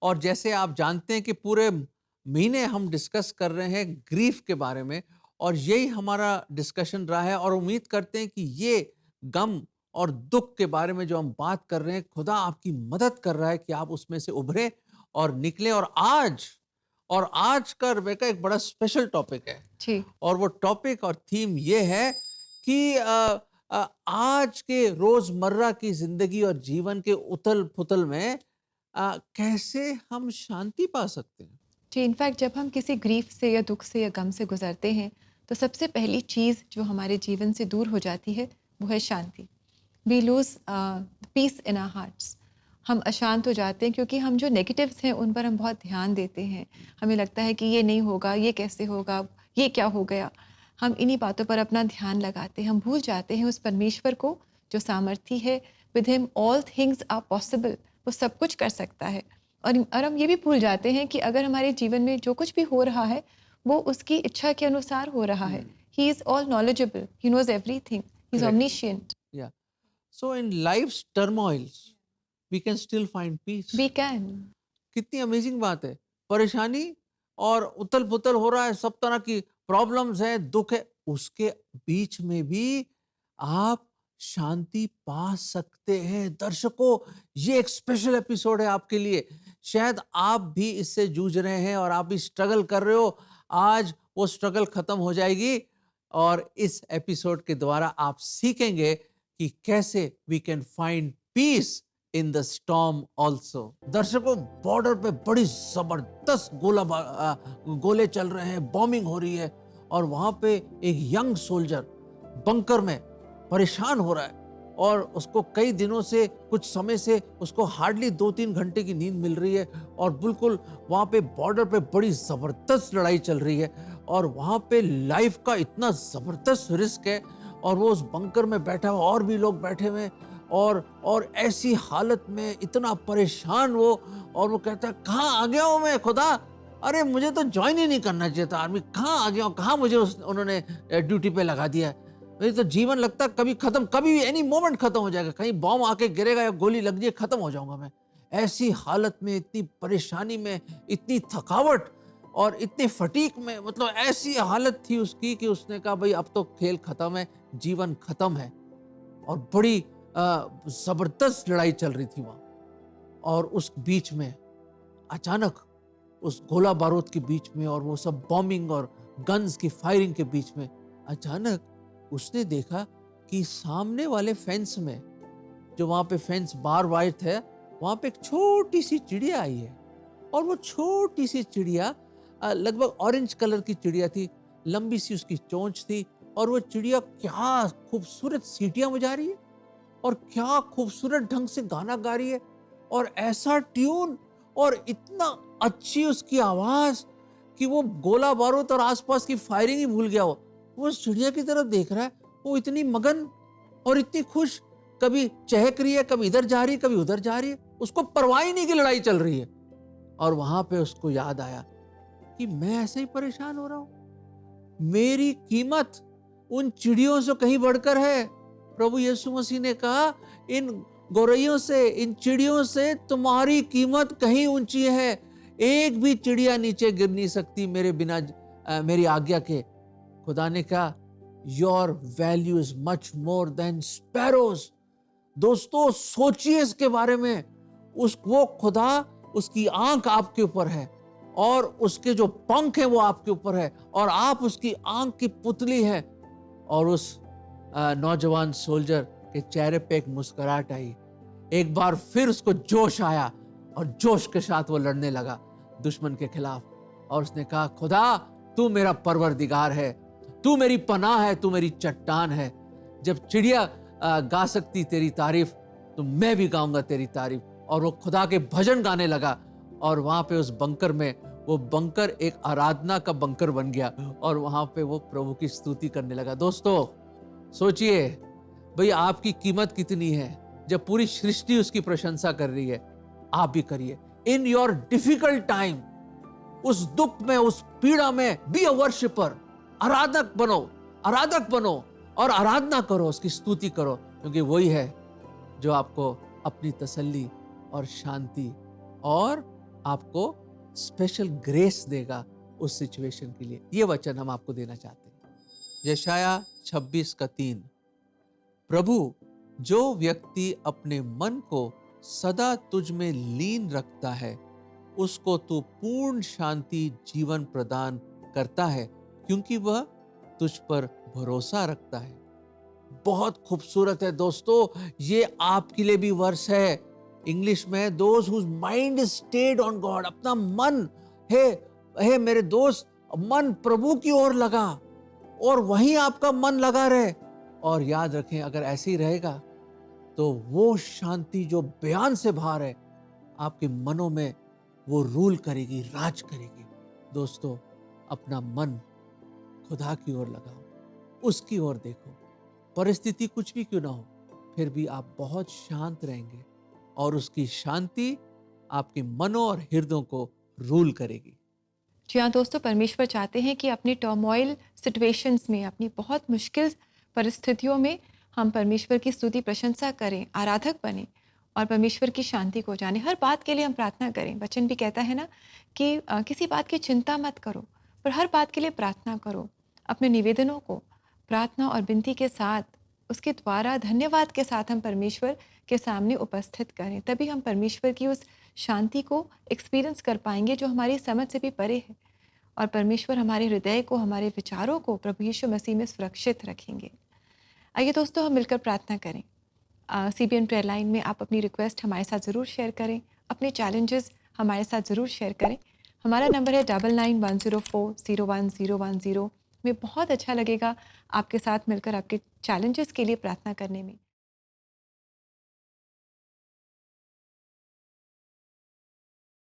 और जैसे आप जानते हैं कि पूरे महीने हम डिस्कस कर रहे हैं ग्रीफ के बारे में, और यही हमारा डिस्कशन रहा है, और उम्मीद करते हैं कि ये गम और दुख के बारे में जो हम बात कर रहे हैं, खुदा आपकी मदद कर रहा है कि आप उसमें से उभरे और निकले। और आज का रेबेका एक बड़ा स्पेशल टॉपिक है, जी। और वो टॉपिक और थीम ये है कि आज के रोजमर्रा की जिंदगी और जीवन के उथल पुथल में कैसे हम शांति पा सकते हैं। जी, इनफैक्ट जब हम किसी ग्रीफ से या दुःख से या गम से गुज़रते हैं, तो सबसे पहली चीज़ जो हमारे जीवन से दूर हो जाती है, वो है शांति। We lose peace in our hearts. हम अशांत हो जाते हैं क्योंकि हम जो नेगेटिव्स हैं, उन पर हम बहुत ध्यान देते हैं। हमें लगता है कि ये नहीं होगा, ये कैसे होगा, ये क्या हो गया? हम इन्हीं बातों पर अपना ध्यान लगाते हैं। हम भूल जाते हैं उस परमेश्वर को, जो सामर्थी है, with him all things are possible. वो सब कुछ कर सकता है। और हम ये भी भूल जाते हैं कि अगर हमारे जीवन में जो कुछ भी हो रहा है, वो उसकी इच्छा के अनुसार हो रहा है। He is all knowledgeable, he knows everything, he is correct. Omniscient. या so in life's turmoils we can still find peace. We can. कितनी अमेजिंग बात है। परेशानी और उथल पुथल हो रहा है, सब तरह की प्रॉब्लम्स है, दुख है, उसके बीच में भी आप शांति पा सकते हैं। दर्शकों, ये एक स्पेशल एपिसोड है आपके लिए। शायद आप भी इससे जूझ रहे हैं और आप भी स्ट्रगल कर रहे हो। आज वो स्ट्रगल खत्म हो जाएगी, और इस एपिसोड के द्वारा आप सीखेंगे कि कैसे we can find peace in the storm also. दर्शकों, बॉर्डर पे बड़ी जबरदस्त गोले चल रहे हैं, बॉम्बिंग हो रही है, और वहां पे एक यंग सोल्जर बंकर में परेशान हो रहा है, और उसको कई दिनों से, कुछ समय से उसको हार्डली 2-3 घंटे की नींद मिल रही है, और बिल्कुल वहां पे बॉर्डर पे बड़ी जबरदस्त लड़ाई चल रही है, और वहां पे लाइफ का इतना जबरदस्त रिस्क है, और वो उस बंकर में बैठा हुआ, और भी लोग बैठे हुए हैं, और ऐसी हालत में इतना परेशान वो, और वो कहता है, कहाँ आ गया हूं मैं खुदा। अरे मुझे तो ज्वाइन ही नहीं करना चाहिए था आर्मी, कहाँ आ गया हूं, कहाँ मुझे उन्होंने ड्यूटी पे लगा दिया है। मेरी तो जीवन लगता है कभी खत्म, कभी भी एनी मोमेंट खत्म हो जाएगा, कहीं बॉम्ब आके गिरेगा या गोली लग जाए, खत्म हो जाऊंगा मैं। ऐसी हालत में, इतनी परेशानी में, इतनी थकावट और इतनी फटीक में, मतलब ऐसी हालत थी उसकी कि उसने कहा, भाई अब तो खेल खत्म है, जीवन खत्म है। और बड़ी जबरदस्त लड़ाई चल रही थी वहां, और उस बीच में अचानक, उस गोला बारूद के बीच में और वो सब बॉम्बिंग और गन्स की फायरिंग के बीच में, अचानक उसने देखा कि सामने वाले फेंस में, जो वहां पे फेंस बार वायर थे, वहां पे एक छोटी सी चिड़िया आई है। और वो छोटी सी चिड़िया लगभग ऑरेंज कलर की चिड़िया थी, लंबी सी उसकी चोंच थी, और वो चिड़िया क्या खूबसूरत सीटियां बजा रही है, और क्या खूबसूरत ढंग से गाना गा रही है, और ऐसा ट्यून, और इतना अच्छी उसकी आवाज कि वो गोला बारूद और आसपास की फायरिंग ही भूल गया। वो उस चिड़िया की तरफ देख रहा है, वो इतनी मगन और इतनी खुश, कभी चहक रही है, कभी इधर जा रही है, कभी उधर जा रही है, उसको परवाह ही नहीं कि लड़ाई चल रही है। और वहां पे उसको याद आया कि मैं ऐसे ही परेशान हो रहा हूं, मेरी कीमत उन चिड़ियों से कहीं बढ़कर है। प्रभु यीशु मसीह ने कहा, इन गौरैयों से, इन चिड़ियों से तुम्हारी कीमत कहीं ऊंची है, एक भी चिड़िया नीचे गिर नहीं सकती मेरे बिना, मेरी आज्ञा के। खुदा ने कहा, your value is much more than sparrows. दोस्तों, सोचिए इसके बारे में। वो खुदा, उसकी आंख आपके ऊपर है, और उसके जो पंख है वो आपके ऊपर है, और आप उसकी आंख की पुतली है। और उस नौजवान सोल्जर के चेहरे पे एक मुस्कुराहट आई। एक बार फिर उसको जोश आया, और जोश के साथ वो लड़ने लगा दुश्मन के खिलाफ। और उसने कहा, खुदा तू मेरा परवरदिगार है, तू मेरी पनाह है, तू मेरी चट्टान है। जब चिड़िया गा सकती तेरी तारीफ, तो मैं भी गाऊंगा तेरी तारीफ। और वो खुदा के भजन गाने लगा, और वहां पे उस बंकर में, वो बंकर एक आराधना का बंकर बन गया, और वहां पे वो प्रभु की स्तुति करने लगा। दोस्तों, सोचिए भाई, आपकी कीमत कितनी है। जब पूरी सृष्टि उसकी प्रशंसा कर रही है, आप भी करिए। इन योर डिफिकल्ट टाइम, उस दुख में, उस पीड़ा में, बी अ वर्शिपर। आराधक बनो, आराधक बनो, और आराधना करो, उसकी स्तुति करो, क्योंकि वही है जो आपको अपनी तसल्ली और शांति और आपको स्पेशल ग्रेस देगा उस सिचुएशन के लिए। ये वचन हम आपको देना चाहते हैं। यशाया 26:3, प्रभु, जो व्यक्ति अपने मन को सदा तुझ में लीन रखता है, उसको तू पूर्ण शांति जीवन प्रदान करता है, क्योंकि वह तुझ पर भरोसा रखता है। बहुत खूबसूरत है दोस्तों, ये आपके लिए भी वर्ष है। इंग्लिश में those whose mind stayed on God, अपना मन है मेरे दोस्त, मन प्रभु की ओर लगा और वहीं आपका मन लगा रहे। और याद रखें, अगर ऐसे ही रहेगा तो वो शांति जो बयान से बाहर है, आपके मनों में वो रूल करेगी, राज करेगी। दोस्तों, अपना मन खुदा की ओर लगाओ, उसकी ओर देखो। परिस्थिति कुछ भी क्यों ना हो, फिर भी आप बहुत शांत रहेंगे और उसकी शांति आपके मनों और हृदयों को रूल करेगी। जी हाँ दोस्तों, परमेश्वर चाहते हैं कि अपनी टर्मोइल सिचुएशंस में, अपनी बहुत मुश्किल परिस्थितियों में हम परमेश्वर की स्तुति प्रशंसा करें, आराधक बने और परमेश्वर की शांति को जाने। हर बात के लिए हम प्रार्थना करें। वचन भी कहता है ना कि किसी बात की चिंता मत करो, पर हर बात के लिए प्रार्थना करो। अपने निवेदनों को प्रार्थना और विनती के साथ, उसके द्वारा धन्यवाद के साथ हम परमेश्वर के सामने उपस्थित करें। तभी हम परमेश्वर की उस शांति को एक्सपीरियंस कर पाएंगे जो हमारी समझ से भी परे है, और परमेश्वर हमारे हृदय को, हमारे विचारों को प्रभु यीशु मसीह में सुरक्षित रखेंगे। आइए दोस्तों, हम मिलकर प्रार्थना करें। CBN प्रेयर लाइन में आप अपनी रिक्वेस्ट हमारे साथ ज़रूर शेयर करें, अपने चैलेंजेस हमारे साथ ज़रूर शेयर करें। हमारा नंबर है 9910401010। हमें बहुत अच्छा लगेगा आपके साथ मिलकर आपके चैलेंजेस के लिए प्रार्थना करने में।